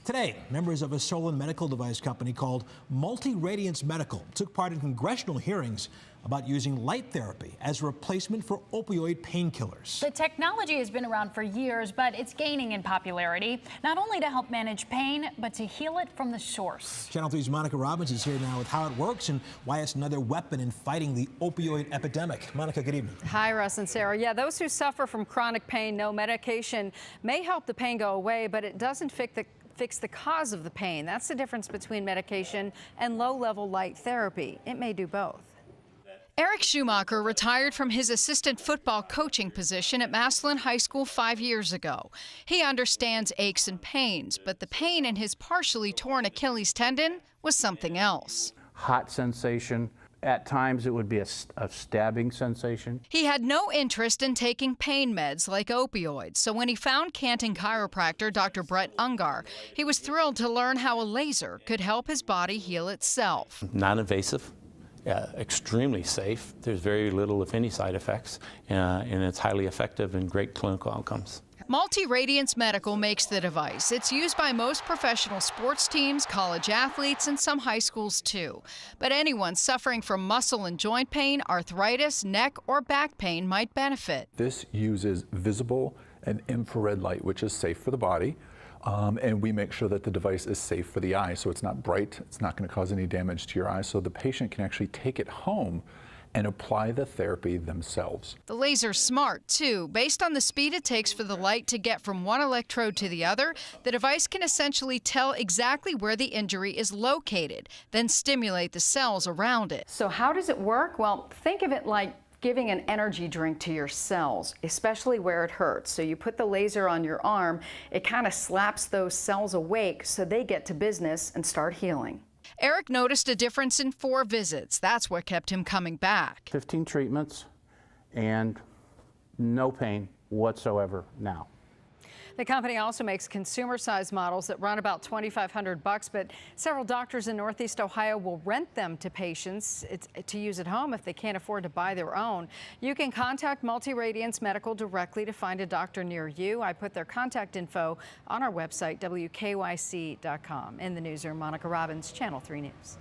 Today, members of a Solon medical device company called Multi-Radiance Medical took part in congressional hearings about using light therapy as a replacement for opioid painkillers. The technology has been around for years, but it's gaining in popularity, not only to help manage pain, but to heal it from the source. Channel 3's Monica Robbins is here now with how it works and why it's another weapon in fighting the opioid epidemic. Monica, good evening. Hi, Russ and Sarah. Yeah, those who suffer from chronic pain know medication may help the pain go away, but it doesn't fix the cause of the pain. That's the difference between medication and low-level light therapy. It may do both. Eric Schumacher retired from his assistant football coaching position at Massillon High School 5 years ago. He understands aches and pains, but the pain in his partially torn Achilles tendon was something else. Hot sensation. At times it would be a stabbing sensation. He had no interest in taking pain meds like opioids, so when he found Canton chiropractor Dr. Brett Ungar, he was thrilled to learn how a laser could help his body heal itself. Non-invasive. Extremely safe. There's very little, if any, side effects, and it's highly effective and great clinical outcomes. Multi-Radiance Medical makes the device. It's used by most professional sports teams, college athletes, and some high schools too. But anyone suffering from muscle and joint pain, arthritis, neck, or back pain might benefit. This uses visible and infrared light, which is safe for the body. And we make sure that the device is safe for the eye, so it's not bright, it's not going to cause any damage to your eye, so the patient can actually take it home and apply the therapy themselves. The laser's smart, too. Based on the speed it takes for the light to get from one electrode to the other, the device can essentially tell exactly where the injury is located, then stimulate the cells around it. So how does it work? Well, think of it like giving an energy drink to your cells, especially where it hurts. So you put the laser on your arm, it kind of slaps those cells awake so they get to business and start healing. Eric noticed a difference in 4 visits. That's what kept him coming back. 15 treatments and no pain whatsoever now. The company also makes consumer-sized models that run about $2,500, but several doctors in Northeast Ohio will rent them to patients to use at home if they can't afford to buy their own. You can contact Multi-Radiance Medical directly to find a doctor near you. I put their contact info on our website, WKYC.com. In the newsroom, Monica Robbins, Channel 3 News.